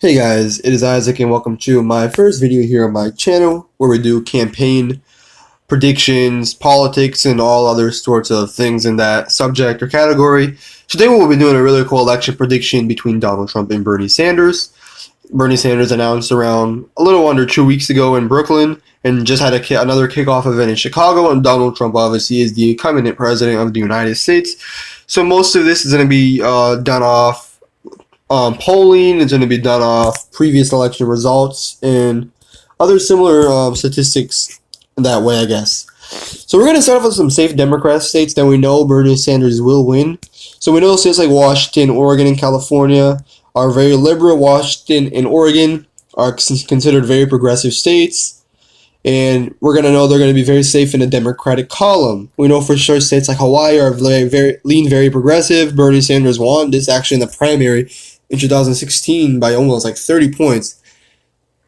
Hey guys, it is Isaac and welcome to my first video here on my channel where we do campaign predictions, politics, and all other sorts of things in that subject or category. Today we'll be doing a really cool election prediction between Donald Trump and Bernie Sanders. Bernie Sanders announced around a little under 2 weeks ago in Brooklyn and just had another kickoff event in Chicago, and Donald Trump obviously is the incumbent president of the United States. So most of this is going to be done off polling. Is going to be done off previous election results and other similar statistics that way, I guess. So we're going to start off with some safe Democrat states that we know Bernie Sanders will win. So we know states like Washington, Oregon, and California are very liberal. Washington and Oregon are considered very progressive states. And we're going to know they're going to be very safe in the Democratic column. We know for sure states like Hawaii are very progressive. Bernie Sanders won this actually in the primary in 2016 by almost like 30 points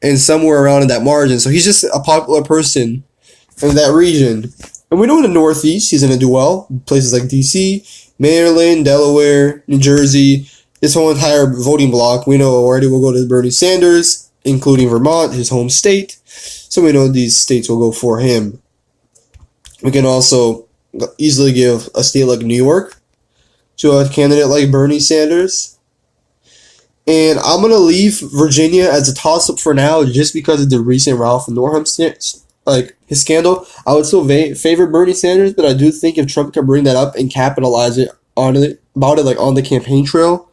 and somewhere around in that margin. So he's just a popular person in that region. And we know in the Northeast he's going to do well. Places like D.C., Maryland, Delaware, New Jersey, this whole entire voting bloc, we know already will go to Bernie Sanders, including Vermont, his home state. So we know these states will go for him. We can also easily give a state like New York to a candidate like Bernie Sanders. And I'm going to leave Virginia as a toss-up for now just because of the recent Ralph Northam his scandal. I would still favor Bernie Sanders, but I do think if Trump can bring that up and capitalize on it on the campaign trail,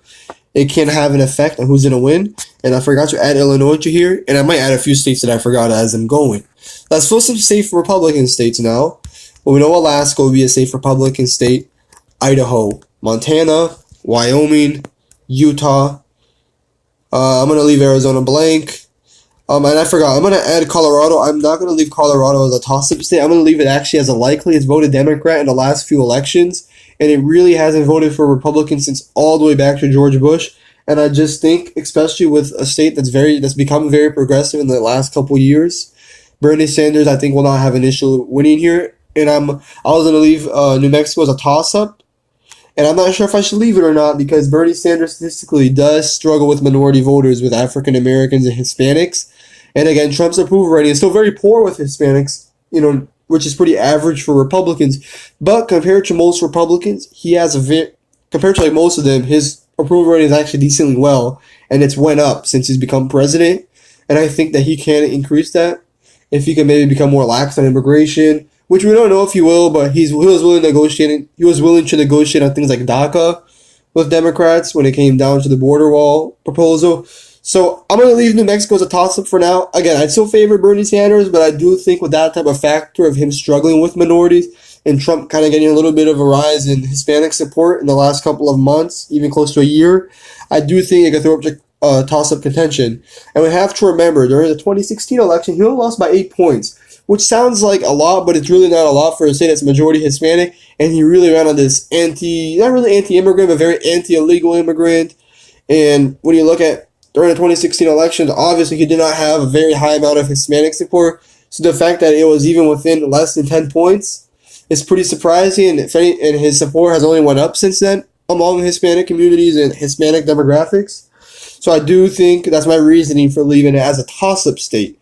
it can have an effect on who's going to win. And I forgot to add Illinois to here, and I might add a few states that I forgot as I'm going. Let's fill some safe Republican states now. Well, we know Alaska will be a safe Republican state. Idaho, Montana, Wyoming, Utah. I'm going to leave Arizona blank. And I forgot, I'm going to add Colorado. I'm not going to leave Colorado as a toss-up state. I'm going to leave it actually as a likely. It's voted Democrat in the last few elections. And it really hasn't voted for Republicans since all the way back to George Bush. And I just think, especially with a state that's become very progressive in the last couple years, Bernie Sanders, I think, will not have an issue winning here. And I was going to leave New Mexico as a toss-up. And I'm not sure if I should leave it or not because Bernie Sanders statistically does struggle with minority voters, with African Americans and Hispanics. And again, Trump's approval rating is still very poor with Hispanics, which is pretty average for Republicans. But compared to most Republicans, compared to most of them, his approval rating is actually decently well, and it's went up since he's become president. And I think that he can increase that if he can maybe become more lax on immigration, which we don't know if he will, but he was willing to negotiate on things like DACA with Democrats when it came down to the border wall proposal. So I'm going to leave New Mexico as a toss-up for now. Again, I'd still favor Bernie Sanders, but I do think with that type of factor of him struggling with minorities and Trump kind of getting a little bit of a rise in Hispanic support in the last couple of months, even close to a year, I do think it could throw up to toss-up contention. And we have to remember, during the 2016 election, he only lost by 8 points, which sounds like a lot, but it's really not a lot for a state that's majority Hispanic. And he really ran on this not really anti-immigrant, but very anti-illegal immigrant. And when you look at during the 2016 elections, obviously he did not have a very high amount of Hispanic support. So the fact that it was even within less than 10 points is pretty surprising. And his support has only went up since then among Hispanic communities and Hispanic demographics. So I do think that's my reasoning for leaving it as a toss-up state.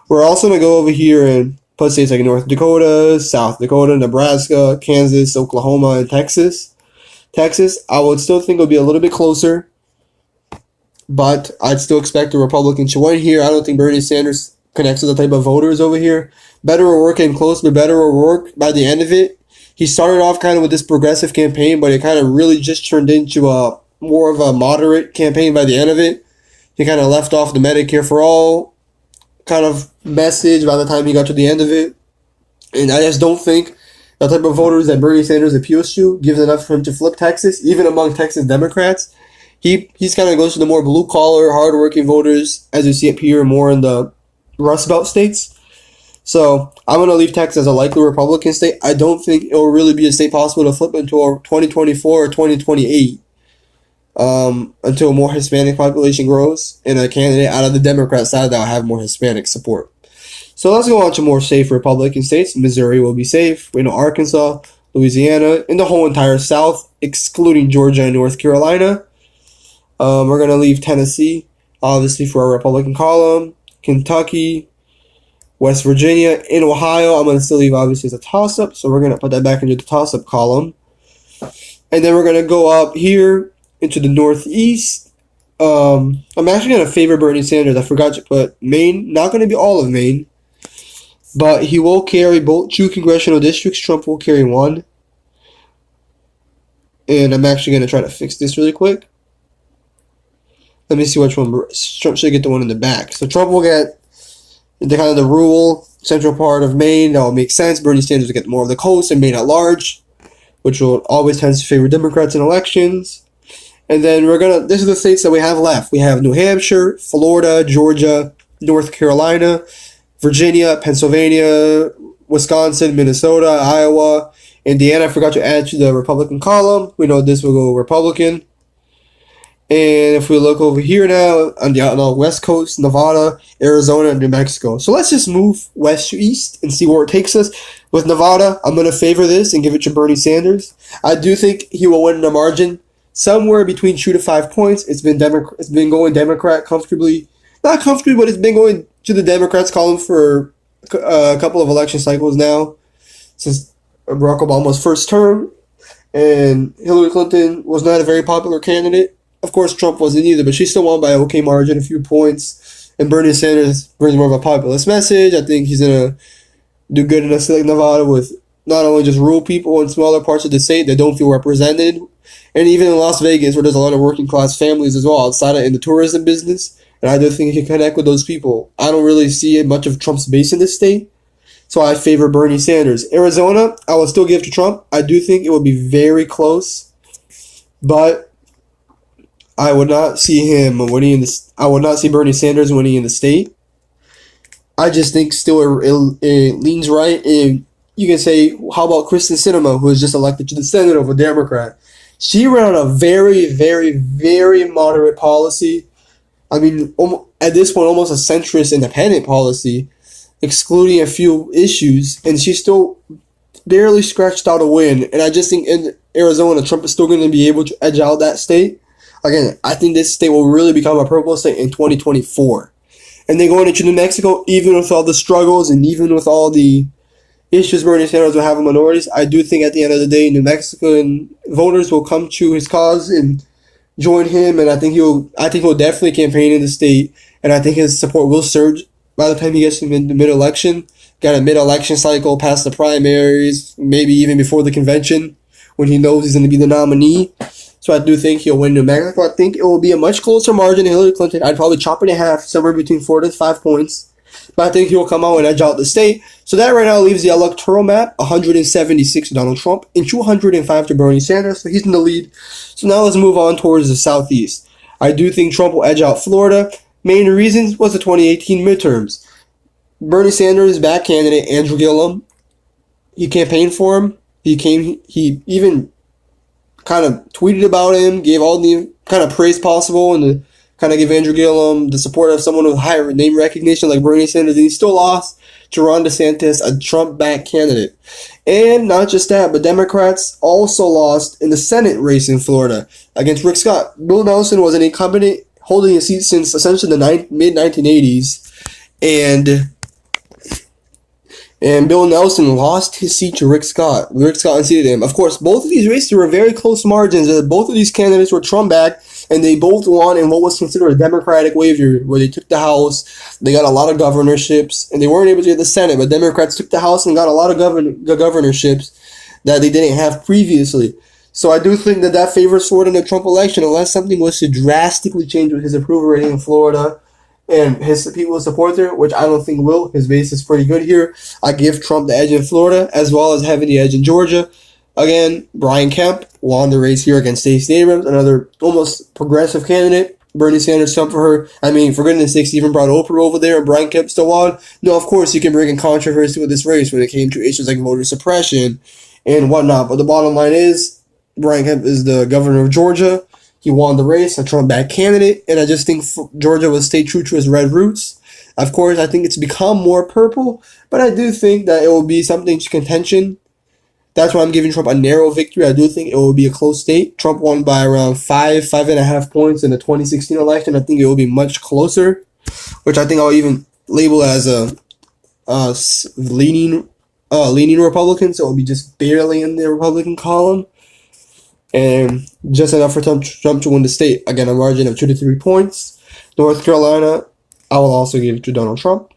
We're also going to go over here and put states like North Dakota, South Dakota, Nebraska, Kansas, Oklahoma, and Texas. I would still think it would be a little bit closer, but I'd still expect the Republicans to win here. I don't think Bernie Sanders connects with the type of voters over here. Beto O'Rourke came close, but Beto O'Rourke, by the end of it, he started off kind of with this progressive campaign, but it kind of really just turned into a more of a moderate campaign by the end of it. He kind of left off the Medicare for all kind of message by the time he got to the end of it. And I just don't think the type of voters that Bernie Sanders appeals to gives enough for him to flip Texas, even among Texas Democrats. He's kind of goes to the more blue-collar, hard-working voters, as you see it here more in the Rust Belt states. So I'm going to leave Texas as a likely Republican state. I don't think it will really be a state possible to flip until 2024 or 2028. Until more Hispanic population grows and a candidate out of the Democrat side that will have more Hispanic support. So let's go on to more safe Republican states. Missouri will be safe. We know Arkansas, Louisiana, and the whole entire South, excluding Georgia and North Carolina. We're going to leave Tennessee obviously, for our Republican column. Kentucky, West Virginia, and Ohio, I'm going to still leave, obviously, as a toss-up. So we're going to put that back into the toss-up column. And then we're going to go up here into the Northeast. I'm actually going to favor Bernie Sanders. I forgot to put Maine. Not going to be all of Maine. But he will carry both 2 congressional districts. Trump will carry 1. And I'm actually going to try to fix this really quick. Let me see which one. Trump should get the one in the back. So Trump will get the kind of the rural central part of Maine. That will make sense. Bernie Sanders will get more of the coast and Maine at large, which will always tend to favor Democrats in elections. And then this is the states that we have left. We have New Hampshire, Florida, Georgia, North Carolina, Virginia, Pennsylvania, Wisconsin, Minnesota, Iowa, Indiana. I forgot to add to the Republican column. We know this will go Republican. And if we look over here now, on the West Coast, Nevada, Arizona, and New Mexico. So let's just move west to east and see where it takes us. With Nevada, I'm going to favor this and give it to Bernie Sanders. I do think he will win in a margin somewhere between 2 to 5 points. It's been going Democrat comfortably. Not comfortably, but it's been going to the Democrats' column for a couple of election cycles now, since Barack Obama's first term. And Hillary Clinton was not a very popular candidate. Of course, Trump wasn't either, but she still won by a okay margin, a few points. And Bernie Sanders brings more of a populist message. I think he's going to do good in a state like Nevada with not only just rural people in smaller parts of the state that don't feel represented, and even in Las Vegas, where there's a lot of working class families as well outside of in the tourism business. And I do think he can connect with those people. I don't really see much of Trump's base in this state, so I favor Bernie Sanders. Arizona, I will still give to Trump. I do think it will be very close, but I would not see him winning in this. I would not see Bernie Sanders winning in the state. I just think still it leans right. And you can say, how about Kristen Sinema, who was just elected to the Senate of a Democrat? She ran a very, very, very moderate policy. I mean, at this point, almost a centrist independent policy, excluding a few issues, and she still barely scratched out a win. And I just think in Arizona, Trump is still going to be able to edge out that state. Again, I think this state will really become a purple state in 2024. And then going into New Mexico, even with all the struggles and even with all the issues Bernie Sanders will have with minorities, I do think at the end of the day, New Mexican voters will come to his cause and join him. And I think he'll definitely campaign in the state. And I think his support will surge by the time he gets to the mid-election. Got a mid-election cycle past the primaries, maybe even before the convention, when he knows he's going to be the nominee. So I do think he'll win New Mexico. I think it will be a much closer margin than Hillary Clinton. I'd probably chop it in half, somewhere between 4 to 5 points. But I think he'll come out and edge out the state. So that right now leaves the electoral map 176 to Donald Trump and 205 to Bernie Sanders. So he's in the lead. So now let's move on towards the southeast. I do think Trump will edge out Florida. Main reasons was the 2018 midterms. Bernie Sanders' back candidate, Andrew Gillum, he campaigned for him. He even kind of tweeted about him, gave all the kind of praise possible, and kind of give Andrew Gillum the support of someone with higher name recognition like Bernie Sanders. And he still lost to Ron DeSantis, a Trump-backed candidate. And not just that, but Democrats also lost in the Senate race in Florida against Rick Scott. Bill Nelson was an incumbent holding a seat since essentially the mid-1980s. And Bill Nelson lost his seat to Rick Scott. Rick Scott unseated him. Of course, both of these races were very close margins. Both of these candidates were Trump-backed, and they both won in what was considered a Democratic wave year, where they took the House, they got a lot of governorships, and they weren't able to get the Senate, but Democrats took the House and got a lot of governorships that they didn't have previously. So I do think that favors Florida in the Trump election, unless something was to drastically change with his approval rating in Florida and his people support there, which I don't think will. His base is pretty good here. I give Trump the edge in Florida, as well as having the edge in Georgia. Again, Brian Kemp won the race here against Stacey Abrams, another almost progressive candidate. Bernie Sanders jumped for her. I mean, for goodness sakes, even brought Oprah over there, and Brian Kemp still won. No, of course, you can bring in controversy with this race when it came to issues like voter suppression and whatnot. But the bottom line is, Brian Kemp is the governor of Georgia. He won the race, a Trump-backed candidate, and I just think Georgia will stay true to its red roots. Of course, I think it's become more purple, but I do think that it will be something to contention. That's why I'm giving Trump a narrow victory. I do think it will be a close state. Trump won by around 5.5 points in the 2016 election. I think it will be much closer, which I think I'll even label as a leaning Republican. So it will be just barely in the Republican column, and just enough for Trump to win the state. Again, a margin of 2 to 3 points. North Carolina, I will also give it to Donald Trump.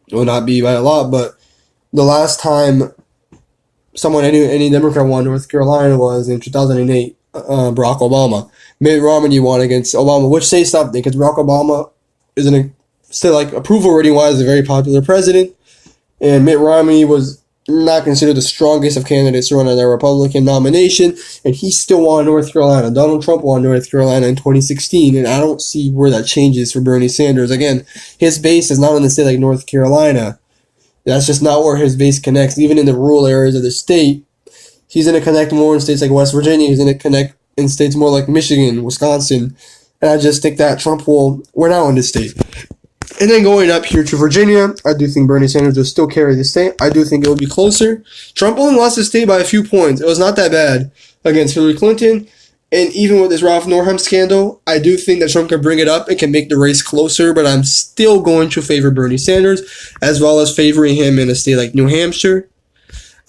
It will not be by a lot, but the last time any Democrat won North Carolina was in 2008, Barack Obama. Mitt Romney won against Obama, which says something, because Barack Obama isn't still, like, approval rating wise, a very popular president, and Mitt Romney was not considered the strongest of candidates to run on the Republican nomination, and he still won North Carolina. Donald Trump won North Carolina in 2016, and I don't see where that changes for Bernie Sanders. Again, his base is not in a state like North Carolina. That's just not where his base connects. Even in the rural areas of the state, he's going to connect more in states like West Virginia. He's going to connect in states more like Michigan, Wisconsin, and I just think that Trump will win out in this state. And then going up here to Virginia, I do think Bernie Sanders will still carry the state. I do think it will be closer. Trump only lost the state by a few points. It was not that bad against Hillary Clinton. And even with this Ralph Northam scandal, I do think that Trump can bring it up and can make the race closer, but I'm still going to favor Bernie Sanders, as well as favoring him in a state like New Hampshire.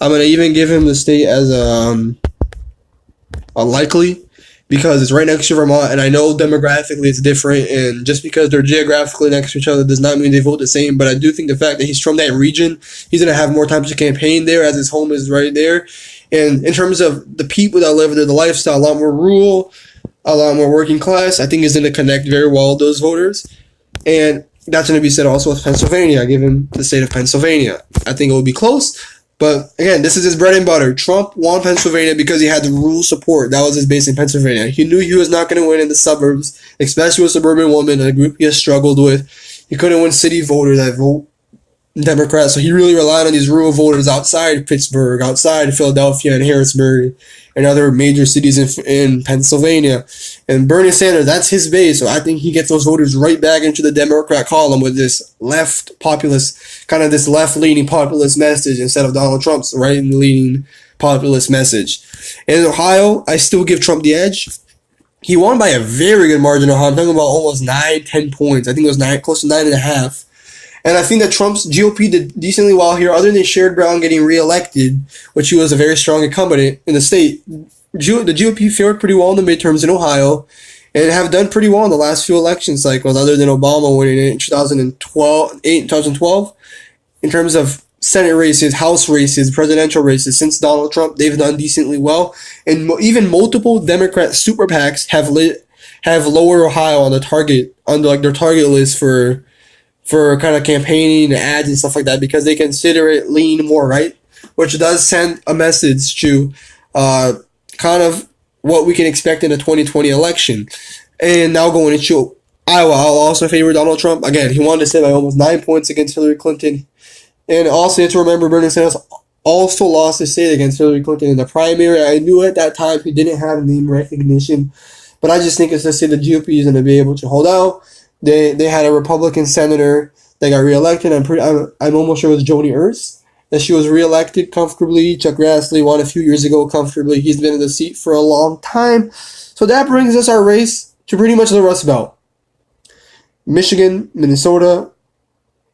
I'm going to even give him the state as a likely, because it's right next to Vermont, and I know demographically it's different, and just because they're geographically next to each other does not mean they vote the same, but I do think the fact that he's from that region, he's going to have more time to campaign there, as his home is right there. And in terms of the people that live there, the lifestyle, a lot more rural, a lot more working class, I think is going to connect very well with those voters. And that's going to be said also with Pennsylvania. I give him the state of Pennsylvania. I think it will be close. But again, this is his bread and butter. Trump won Pennsylvania because he had the rural support. That was his base in Pennsylvania. He knew he was not going to win in the suburbs, especially with suburban women, a group he has struggled with. He couldn't win city voters that vote Democrat, so he really relied on these rural voters outside Pittsburgh, outside Philadelphia and Harrisburg, and other major cities in Pennsylvania. And Bernie Sanders, that's his base, so I think he gets those voters right back into the Democrat column with this left populist, kind of this left-leaning populist message instead of Donald Trump's right-leaning populist message. In Ohio, I still give Trump the edge. He won by a very good margin in Ohio. I'm talking about almost 9-10 points. I think it was close to 9.5. And I think that Trump's GOP did decently well here, other than Sherrod Brown getting reelected, which he was a very strong incumbent in the state. The GOP fared pretty well in the midterms in Ohio, and have done pretty well in the last few election cycles, other than Obama winning in 2012. In terms of Senate races, House races, presidential races, since Donald Trump, they've done decently well. And even multiple Democrat super PACs have lower Ohio on their target list for kind of campaigning, ads, and stuff like that, because they consider it lean more right, which does send a message to kind of what we can expect in the 2020 election. And now going into Iowa, I'll also favor Donald Trump. Again, he won the state by almost 9 points against Hillary Clinton. And also, you have to remember, Bernie Sanders also lost the state against Hillary Clinton in the primary. I knew at that time he didn't have name recognition, but I just think it's to say the GOP is going to be able to hold out. They had a Republican senator that got reelected. I'm almost sure it was Joni Ernst, that she was reelected comfortably. Chuck Grassley won a few years ago comfortably. He's been in the seat for a long time. So that brings us our race to pretty much the Rust Belt. Michigan, Minnesota,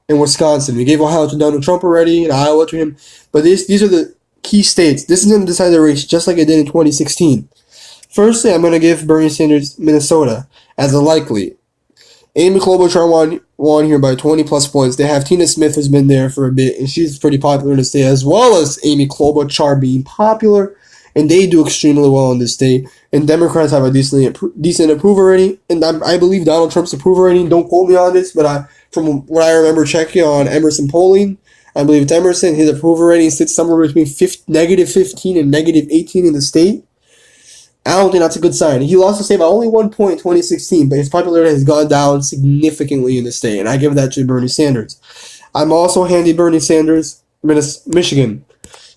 and Wisconsin. We gave Ohio to Donald Trump already, and Iowa to him. But these are the key states. This is going to decide the race just like it did in 2016. Firstly, I'm going to give Bernie Sanders Minnesota as a likely. Amy Klobuchar won here by 20-plus points. They have Tina Smith, who's been there for a bit, and she's pretty popular in the state, as well as Amy Klobuchar being popular, and they do extremely well in this state. And Democrats have a decent approval rating, and I believe Donald Trump's approval rating, don't quote me on this, but from what I remember checking on Emerson polling, I believe it's Emerson, his approval rating sits somewhere between -15 and -18 in the state. I don't think that's a good sign. He lost the state by only 1 point in 2016, but his popularity has gone down significantly in the state, and I give that to Bernie Sanders. I'm also handing Bernie Sanders Michigan.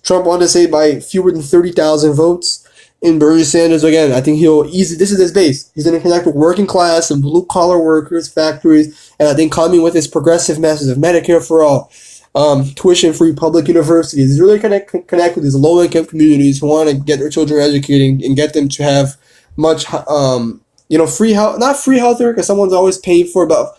Trump won the state by fewer than 30,000 votes. And Bernie Sanders, again, I think this is his base. He's going to connect with working class and blue-collar workers, factories, and I think coming with his progressive message of Medicare for all, tuition-free public universities. He's really connect with these low-income communities who want to get their children educated and get them to have much, free health, not free healthcare because someone's always paying for it, but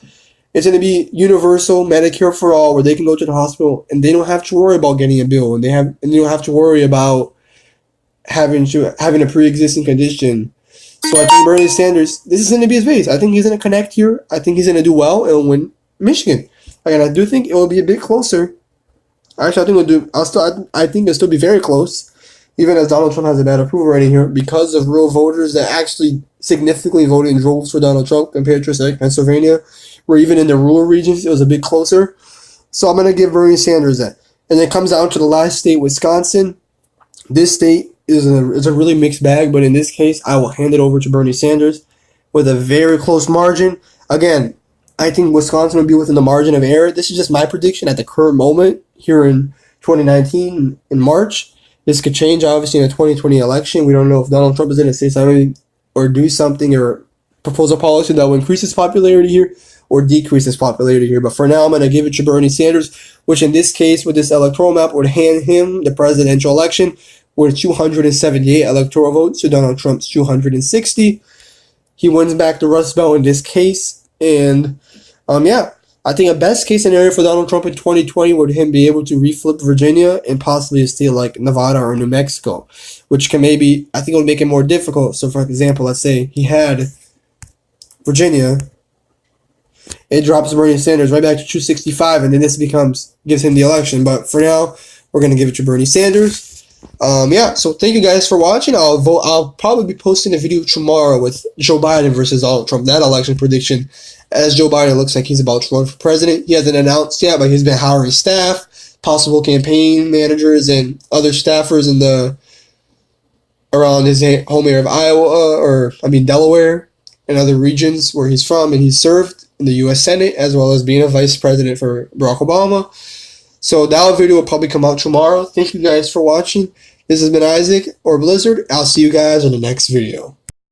it's going to be universal Medicare for all, where they can go to the hospital and they don't have to worry about getting a bill, and they don't have to worry about having a pre-existing condition. So I think Bernie Sanders, this is going to be his base. I think he's going to connect here. I think he's going to do well and win Michigan. And I do think it will be a bit closer. Actually, I think it'll still be very close, even as Donald Trump has a bad approval rating here, because of real voters that actually significantly voted in droves for Donald Trump compared to like Pennsylvania, where even in the rural regions it was a bit closer. So I'm gonna give Bernie Sanders that. And it comes down to the last state, Wisconsin. This state is a really mixed bag, but in this case, I will hand it over to Bernie Sanders with a very close margin. Again, I think Wisconsin will be within the margin of error. This is just my prediction at the current moment here in 2019 in March. This could change, obviously, in the 2020 election. We don't know if Donald Trump is going to say something or do something or propose a policy that will increase his popularity here or decrease his popularity here. But for now, I'm going to give it to Bernie Sanders, which in this case, with this electoral map, would hand him the presidential election with 278 electoral votes to Donald Trump's 260. He wins back the Rust Belt in this case. And, I think a best case scenario for Donald Trump in 2020 would him be able to reflip Virginia and possibly a state like Nevada or New Mexico, which can I think it would make it more difficult. So, for example, let's say he had Virginia, it drops Bernie Sanders right back to 265, and then this gives him the election. But for now, we're going to give it to Bernie Sanders. So thank you guys for watching. I'll probably be posting a video tomorrow with Joe Biden versus Donald Trump, that election prediction, as Joe Biden looks like he's about to run for president. He hasn't announced yet, but he's been hiring staff, possible campaign managers, and other staffers around his home area of Delaware and other regions where he's from, and he's served in the U.S. Senate as well as being a vice president for Barack Obama. So that video will probably come out tomorrow. Thank you guys for watching. This has been Isaac or Blizzard. I'll see you guys in the next video.